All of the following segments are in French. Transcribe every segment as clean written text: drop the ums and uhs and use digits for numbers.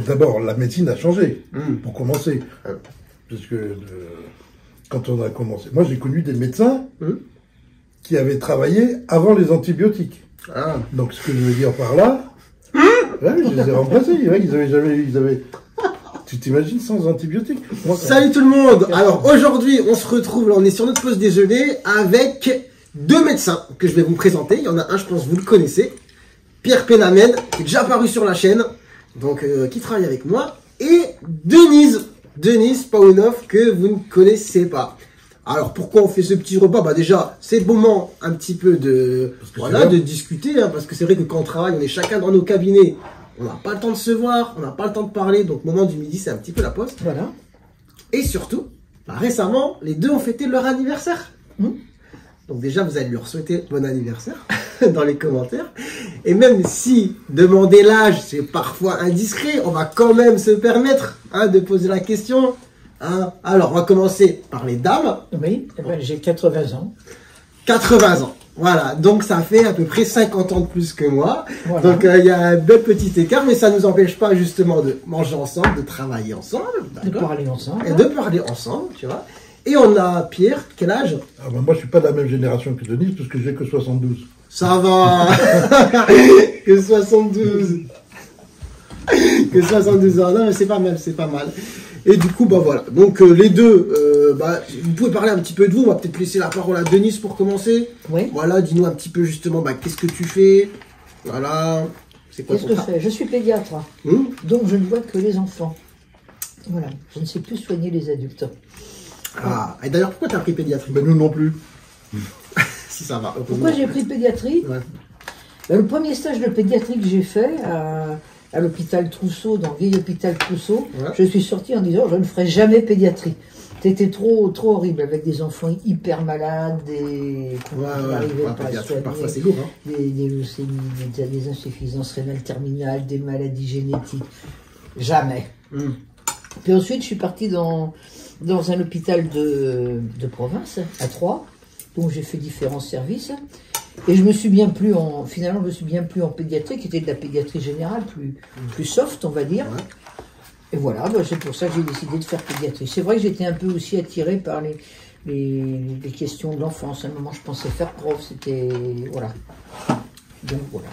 d'abord, la médecine a changé, pour commencer. Parce que quand on a commencé... Moi, j'ai connu des médecins qui avaient travaillé avant les antibiotiques. Ah. Donc, ce que je veux dire par là... Ouais, je les ai remplacés. Ouais, ils avaient... Tu t'imagines sans antibiotiques? Moi, Salut tout le monde. Alors aujourd'hui, on se retrouve, là, on est sur notre pause déjeuner avec deux médecins que je vais vous présenter. Il y en a un, je pense, vous le connaissez. Pierre Pénamène, qui est déjà apparu sur la chaîne, donc qui travaille avec moi. Et Denise Paounov, que vous ne connaissez pas. Alors pourquoi on fait ce petit repas? Bah déjà, c'est le moment un petit peu de, voilà, de discuter, hein, parce que c'est vrai que quand on travaille, on est chacun dans nos cabinets. On n'a pas le temps de se voir, on n'a pas le temps de parler, donc moment du midi, c'est un petit peu la pause. Voilà. Et surtout, bah, récemment, les deux ont fêté leur anniversaire. Donc déjà, vous allez leur souhaiter bon anniversaire dans les commentaires. Et même si demander l'âge, c'est parfois indiscret, on va quand même se permettre de poser la question. Alors, on va commencer par les dames. Oui, eh ben, j'ai 80 ans. 80 ans. Voilà, donc ça fait à peu près 50 ans de plus que moi. Voilà. Donc il y a un bel petit écart, mais ça ne nous empêche pas justement de manger ensemble, de travailler ensemble, De parler ensemble. et de parler ensemble, tu vois. Et on a Pierre, quel âge? Ah ben moi, je suis pas de la même génération que Denise, parce que j'ai que 72. Ça va. Que 72. Que 72 ans, non mais c'est pas mal, c'est pas mal. Et du coup, bah voilà. Donc les deux, bah, vous pouvez parler un petit peu de vous. On va peut-être laisser la parole à Denise pour commencer. Oui. Voilà, dis-nous un petit peu justement, bah, qu'est-ce que tu fais? Voilà. C'est quoi Qu'est-ce que je fais? Je suis pédiatre, donc je ne vois que les enfants. Voilà, je ne sais plus soigner les adultes. Ah, et d'ailleurs, pourquoi tu as pris pédiatrie? Ben nous non plus. Si ça va. Pourquoi j'ai pris pédiatrie? Ouais. Ben, le premier stage de pédiatrie que j'ai fait à l'hôpital Trousseau, dans le vieil hôpital Trousseau, je suis sortie en disant je ne ferai jamais pédiatrie. C'était trop horrible, avec des enfants hyper malades, qu'on n'arrivait pas à soigner, parfois c'est lourd, hein. des leucémies, des insuffisances rénales terminales, des maladies génétiques. Jamais. Puis ensuite, je suis partie dans un hôpital de province, à Troyes, donc j'ai fait différents services. Et je me suis bien plu finalement, je me suis bien plu en pédiatrie, qui était de la pédiatrie générale, plus soft, on va dire. Ouais. Et voilà, bah, c'est pour ça que j'ai décidé de faire pédiatrie. C'est vrai que j'étais un peu aussi attirée par les questions de l'enfance. À un moment, je pensais faire prof, c'était... Voilà. Donc voilà.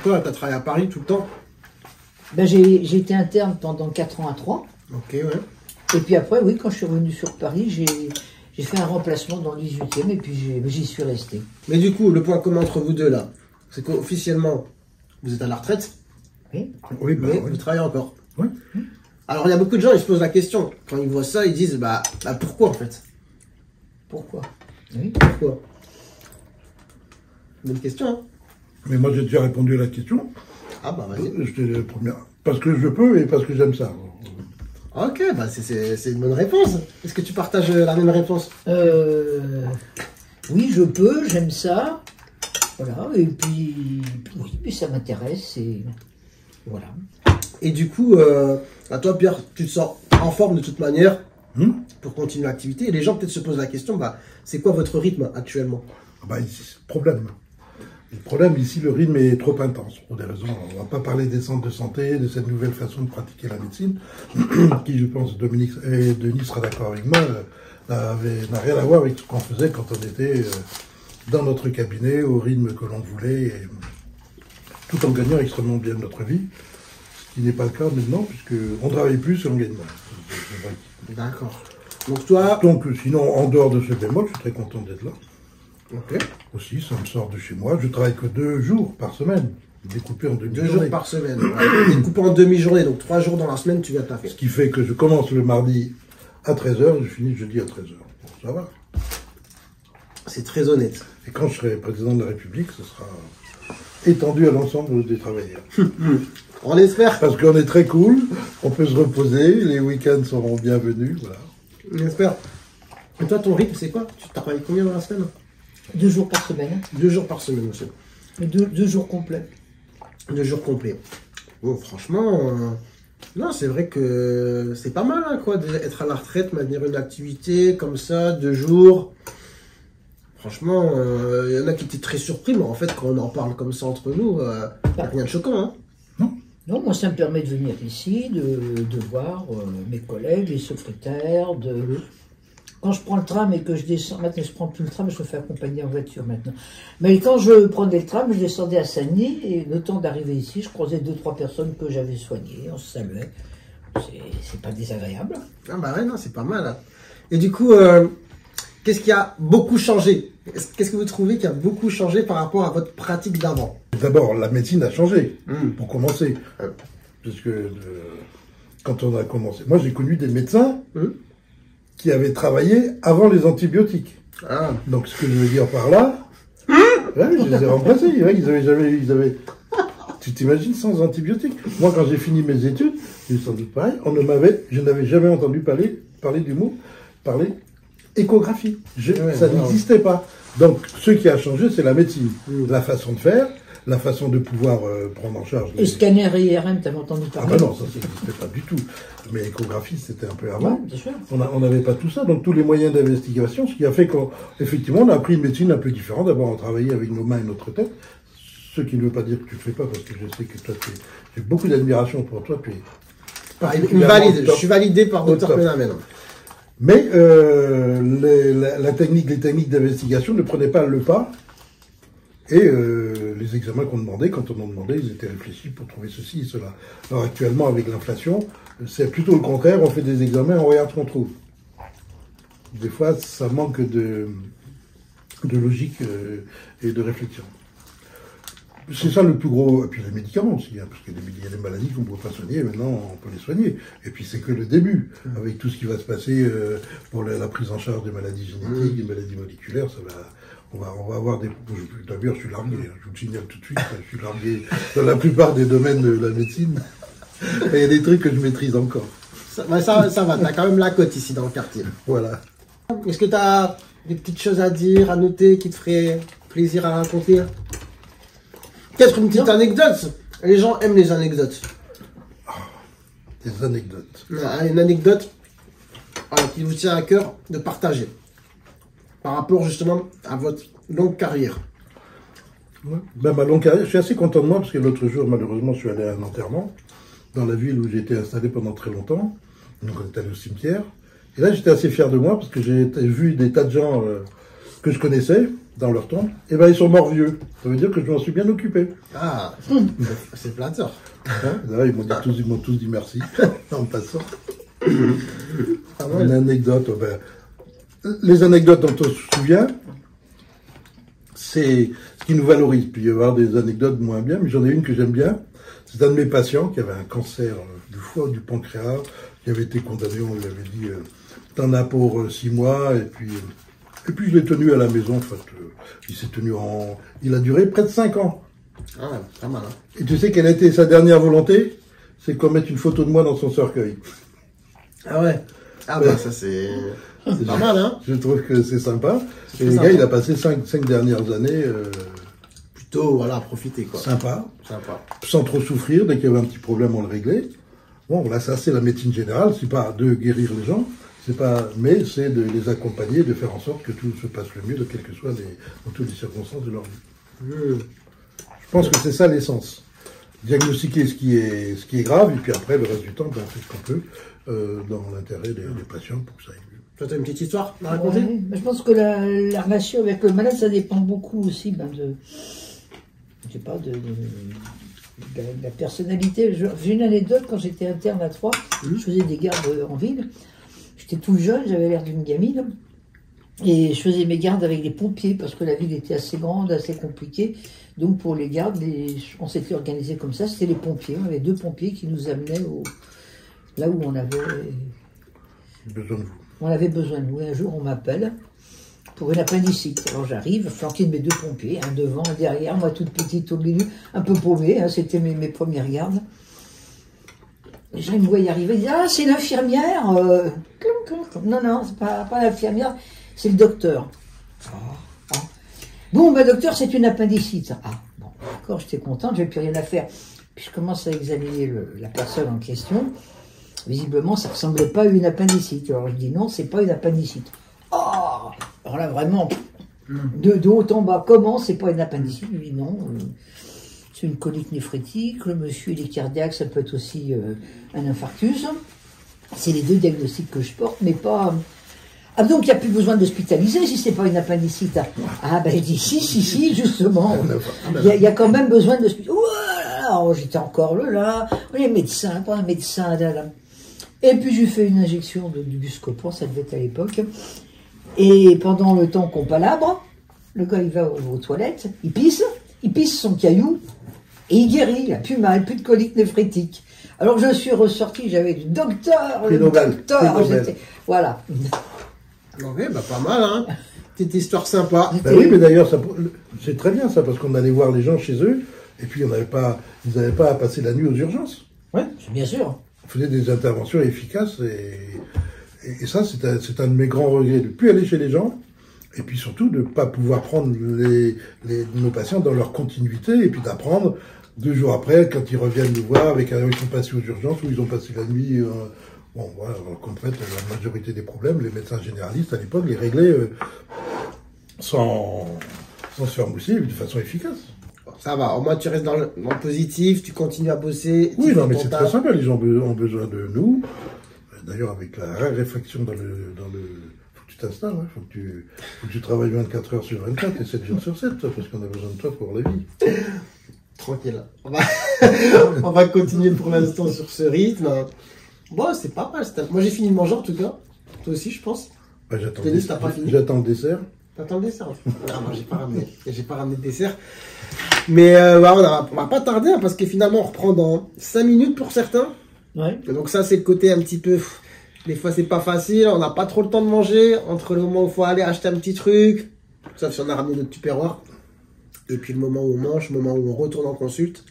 Toi, tu as travaillé à Paris tout le temps? Ben, j'ai été interne pendant 4 ans à Troyes. Ok, ouais. Et puis après, oui, quand je suis revenu sur Paris, j'ai fait un remplacement dans le 18e et puis j'y suis resté. Mais du coup, le point commun entre vous deux là, c'est qu'officiellement, vous êtes à la retraite. Oui. Oui, bah, mais oui. vous travaillez encore. Oui. Alors, il y a beaucoup de gens, ils se posent la question. Quand ils voient ça, ils disent, bah pourquoi en fait? Pourquoi? Oui. Pourquoi? Bonne question, hein. Mais moi, j'ai déjà répondu à la question. Ah bah vas-y. J'étais le premier. Parce que je peux et parce que j'aime ça. Ok, bah c'est une bonne réponse. Est-ce que tu partages la même réponse? Oui, je peux, j'aime ça. Voilà, et puis oui, puis ça m'intéresse et voilà. Et du coup, à toi Pierre, tu te sens en forme de toute manière pour continuer l'activité. Et les gens peut-être se posent la question, bah c'est quoi votre rythme actuellement? Bah, ici, c'est le problème. Le problème, ici, le rythme est trop intense, pour des raisons. On ne va pas parler des centres de santé, de cette nouvelle façon de pratiquer la médecine, qui, je pense, Dominique et Denis sera d'accord avec moi, n'a rien à voir avec ce qu'on faisait quand on était dans notre cabinet, au rythme que l'on voulait, et, tout en gagnant extrêmement bien notre vie, ce qui n'est pas le cas maintenant, puisqu'on ne travaille plus et on gagne moins. D'accord. Donc toi... Donc, sinon, en dehors de ce bémol, je suis très content d'être là. Ok. Aussi, ça me sort de chez moi. Je travaille que 2 jours par semaine, découpé en demi-journée. 2 jours par semaine. Ouais. Découpé en demi-journée, donc 3 jours dans la semaine, tu viens de taffer. Ce qui fait que je commence le mardi à 13h, je finis le jeudi à 13h. Bon, ça va. C'est très honnête. Et quand je serai président de la République, ce sera étendu à l'ensemble des travailleurs. On espère. Parce qu'on est très cool, on peut se reposer, les week-ends seront bienvenus, voilà. On espère. Et toi, ton rythme, c'est quoi? Tu travailles combien dans la semaine? 2 jours par semaine. 2 jours par semaine, monsieur. 2 jours complets. 2 jours complets. Bon, franchement, non, c'est vrai que c'est pas mal, hein, quoi, d'être à la retraite, maintenir une activité comme ça, 2 jours. Franchement, il y en a qui étaient très surpris, mais en fait, quand on en parle comme ça entre nous, y a rien de choquant, hein. Non. Non, moi, ça me permet de venir ici, de voir mes collègues, les secrétaires, Quand je prends le tram et que je descends, maintenant je prends plus le tram, je me fais accompagner en voiture maintenant. Mais quand je prenais le tram, je descendais à Saint-Denis et le temps d'arriver ici, je croisais 2-3 personnes que j'avais soignées, on se saluait. C'est pas désagréable. Ah bah ouais, non, c'est pas mal. Hein. Et du coup, qu'est-ce qui a beaucoup changé? Qu'est-ce que vous trouvez qui a beaucoup changé par rapport à votre pratique d'avant? D'abord, la médecine a changé, pour commencer. Puisque quand on a commencé, moi j'ai connu des médecins qui avaient travaillé avant les antibiotiques. Ah. Donc ce que je veux dire par là, ouais, je les ai remplacés. Ouais, ils avaient. Tu t'imagines sans antibiotiques? Moi, quand j'ai fini mes études, j'ai sans doute pareil. Je n'avais jamais entendu parler du mot, échographie. Ça n'existait pas. Donc, ce qui a changé, c'est la médecine, la façon de faire, la façon de pouvoir prendre en charge. Et scanner et IRM, t'avais entendu parler? Ah ben non, ça n'existait pas du tout. Mais échographie, c'était un peu avant. Ouais, bien sûr. On n'avait pas tout ça, donc tous les moyens d'investigation, ce qui a fait qu'effectivement, on a appris une médecine un peu différente. D'abord, on travaillait avec nos mains et notre tête. Ce qui ne veut pas dire que tu ne le fais pas, parce que je sais que toi, j'ai beaucoup d'admiration pour toi. Tu es je suis validé par Dr Pélamène. Mais les techniques d'investigation ne prenaient pas le pas. Et les examens qu'on demandait, quand on en demandait, ils étaient réfléchis pour trouver ceci et cela. Alors actuellement, avec l'inflation, c'est plutôt le contraire. On fait des examens, on regarde ce qu'on trouve. Des fois, ça manque de logique et de réflexion. C'est ça le plus gros. Et puis les médicaments aussi, hein, parce qu'il y a des maladies qu'on ne peut pas soigner, maintenant on peut les soigner. Et puis c'est que le début. Avec tout ce qui va se passer pour la prise en charge des maladies génétiques, des maladies moléculaires, ça va. On va avoir des. D'ailleurs, je suis largué, hein, je vous le signale tout de suite, je suis largué dans la plupart des domaines de la médecine. Et il y a des trucs que je maîtrise encore. Ça va, t'as quand même la cote ici dans le quartier. Voilà. Est-ce que t'as des petites choses à dire, à noter, qui te feraient plaisir à raconter? Peut-être une petite anecdote. Les gens aiment les anecdotes. Des anecdotes. Une anecdote qui vous tient à cœur de partager. Par rapport justement à votre longue carrière. Ouais. Ben, ma longue carrière, je suis assez content de moi parce que l'autre jour, malheureusement, je suis allé à un enterrement dans la ville où j'ai été installé pendant très longtemps. Donc on est allé au cimetière. Et là, j'étais assez fier de moi parce que j'ai vu des tas de gens que je connaissais dans leur tombe. Et ben, ils sont morts vieux. Ça veut dire que je m'en suis bien occupé. Ah, c'est flatteur. Hein, là, ils m'ont tous dit merci en passant. Une anecdote, ben, les anecdotes dont on se souvient, c'est ce qui nous valorise. Puis il y avoir des anecdotes moins bien, mais j'en ai une que j'aime bien. C'est un de mes patients qui avait un cancer du foie ou du pancréas, qui avait été condamné, on lui avait dit, t'en as pour 6 mois, et puis je l'ai tenu à la maison, en fait. Il a duré près de 5 ans. Ah, pas mal, hein. Et tu sais quelle a été sa dernière volonté? C'est qu'on mette une photo de moi dans son cercueil. Ah ouais. Ah bah ça c'est pas mal, hein. Je trouve que c'est sympa. Et le gars, il a passé 5 dernières années plutôt, voilà, profiter, quoi. Sympa. Sans trop souffrir. Dès qu'il y avait un petit problème, on le réglait. Bon, là, ça, c'est la médecine générale. C'est pas de guérir les gens, mais c'est de les accompagner, de faire en sorte que tout se passe le mieux, de quelles que soient dans toutes les circonstances de leur vie. Je pense que c'est ça l'essence. Diagnostiquer ce qui est grave, et puis après, le reste du temps, ben, on fait ce qu'on peut dans l'intérêt des patients pour que ça aille mieux. Toi, tu as une petite histoire à raconter? Ouais, je pense que la relation avec le malade, ça dépend beaucoup aussi de la personnalité. J'ai une anecdote, quand j'étais interne à Troyes, je faisais des gardes en ville. J'étais tout jeune, j'avais l'air d'une gamine. Et je faisais mes gardes avec les pompiers, parce que la ville était assez grande, assez compliquée. Donc pour les gardes, on s'était organisé comme ça, c'était les pompiers. On avait 2 pompiers qui nous amenaient là où on avait besoin de vous. On avait besoin de nous. Et un jour, on m'appelle pour une appendicite. Alors j'arrive, flanqué de mes 2 pompiers, un devant, un derrière, moi toute petite au milieu, un peu paumée, hein, c'était mes premières gardes. Les gens ils me voient y arriver, ils disent « Ah, c'est l'infirmière !» Non, c'est pas l'infirmière, c'est le docteur. Bon, ben docteur, c'est une appendicite. Ah, bon, d'accord, j'étais contente, j'avais plus rien à faire. Puis je commence à examiner la personne en question. Visiblement, ça ne ressemblait pas à une appendicite. Alors je dis non, c'est pas une appendicite. Oh, alors là, vraiment, de haut en bas, comment c'est pas une appendicite? Je dis non, c'est une colique néphrétique. Le monsieur, il est cardiaque, ça peut être aussi un infarctus. C'est les deux diagnostics que je porte, mais pas... Ah, donc il n'y a plus besoin d'hospitaliser si c'est pas une appendicite. Ah ben il dit si, justement. Il y a quand même besoin d'hospitaliser. Oh, j'étais encore là, les médecins, pas un médecin. Là. Et puis j'ai fait une injection de Buscopan, ça devait être à l'époque. Et pendant le temps qu'on palabre, le gars il va aux toilettes, il pisse son caillou, et il guérit, il a plus mal, plus de colique néphrétique. Alors je suis ressorti, j'avais du docteur, voilà. Ok, bah pas mal, hein. Petite histoire sympa. Ben oui, mais d'ailleurs, c'est très bien ça, parce qu'on allait voir les gens chez eux, et puis ils n'avaient pas à passer la nuit aux urgences. Oui, bien sûr. On faisait des interventions efficaces, et ça, c'est un de mes grands regrets, de ne plus aller chez les gens, et puis surtout de ne pas pouvoir prendre nos patients dans leur continuité, et puis d'apprendre 2 jours après, quand ils reviennent nous voir, avec ils sont passés aux urgences, ou ils ont passé la nuit... Bon, voilà, qu'en fait, la majorité des problèmes, les médecins généralistes, à l'époque, les réglaient sans se faire mousser, de façon efficace. Ça va, au moins tu restes dans le positif, tu continues à bosser. Oui, non, mais c'est très sympa, les gens ont besoin de nous. D'ailleurs, avec la réflexion dans le... Faut que tu t'installes, hein. Faut que tu travailles 24 heures sur 24 et 7 jours sur 7, parce qu'on a besoin de toi pour la vie. Tranquille. On va continuer pour l'instant sur ce rythme. Bon, c'est pas mal. Moi, j'ai fini de manger en tout cas. Toi aussi, je pense. Bah, j'attends le dessert. T'attends le dessert? Non, moi, j'ai pas ramené de dessert. Mais on va pas tarder, hein, parce que finalement, on reprend dans 5 minutes pour certains. Ouais. Et donc ça, c'est le côté un petit peu... Des fois, c'est pas facile. On n'a pas trop le temps de manger. Entre le moment où il faut aller acheter un petit truc, sauf si on a ramené notre tupperware, et puis le moment où on mange, le moment où on retourne en consulte.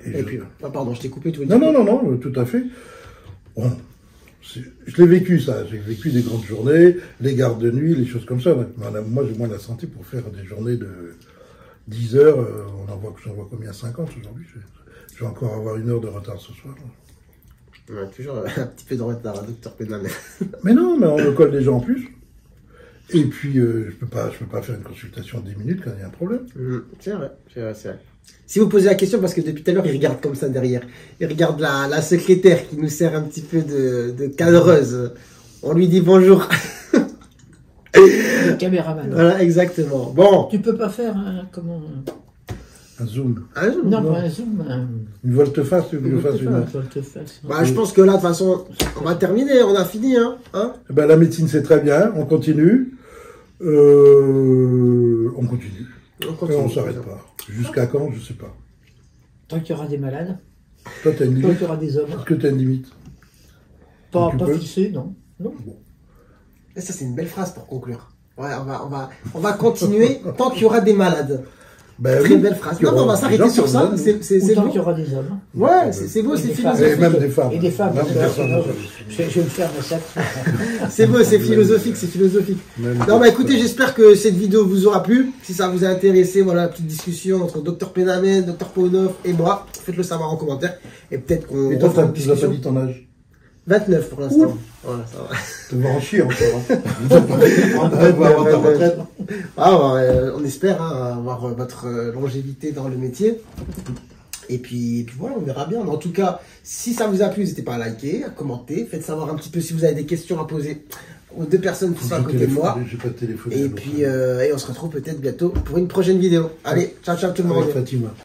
Et puis... Ah, pardon, je t'ai coupé. Non, tout à fait. Bon, je l'ai vécu ça, j'ai vécu des grandes journées, les gardes de nuit, les choses comme ça. Moi j'ai moins la santé pour faire des journées de 10 heures, j'en vois combien, 50 aujourd'hui, je vais encore avoir 1 heure de retard ce soir. Ouais, toujours un petit peu de retard, docteur Pénal. Mais non, mais on me colle des gens en plus. Et puis je peux pas faire une consultation de 10 minutes quand il y a un problème. C'est vrai. Si vous posez la question, parce que depuis tout à l'heure, il regarde comme ça derrière. Il regarde la secrétaire qui nous sert un petit peu de cadreuse. On lui dit bonjour. Le caméraman. Voilà, exactement. Bon. Tu peux pas faire un zoom. Un zoom? Non, pas un zoom. Une volte-face, tu veux que je fasse une... volte-face. Bah, je pense que là, de toute façon, on va terminer. On a fini, hein. Ben, la médecine, c'est très bien. On continue. On continue. Et on s'arrête pas. Jusqu'à quand, je sais pas. Tant qu'il y aura des malades. Toi, t'as une limite. Tant qu'il y aura des hommes. Est-ce que t'as une limite? Pas fixé, non. Bon. Et ça, c'est une belle phrase pour conclure. Ouais, on va continuer tant qu'il y aura des malades. Ben très belle phrase. Non, on va s'arrêter sur ça. C'est tant beau. qu'il y aura des hommes. Ouais, c'est beau, c'est philosophique. Et même des femmes. Et des femmes. Même des femmes. Je vais me faire ça. C'est beau, c'est philosophique, Non, bah écoutez, j'espère que cette vidéo vous aura plu. Si ça vous a intéressé, voilà, petite discussion entre Dr Pénamène, Dr Paunov et moi. Faites-le savoir en commentaire. Et peut-être qu'on... Et toi, tu n'as pas dit ton âge? 29 pour l'instant. Voilà, ça va. Tu vas en chier encore. On espère avoir votre longévité dans le métier. Et puis voilà, on verra bien. Mais en tout cas, si ça vous a plu, n'hésitez pas à liker, à commenter. Faites savoir un petit peu si vous avez des questions à poser aux 2 personnes qui sont à côté de moi. J'ai pas de téléphone. Et puis, on se retrouve peut-être bientôt pour une prochaine vidéo. Allez, ciao tout le monde. Fatima.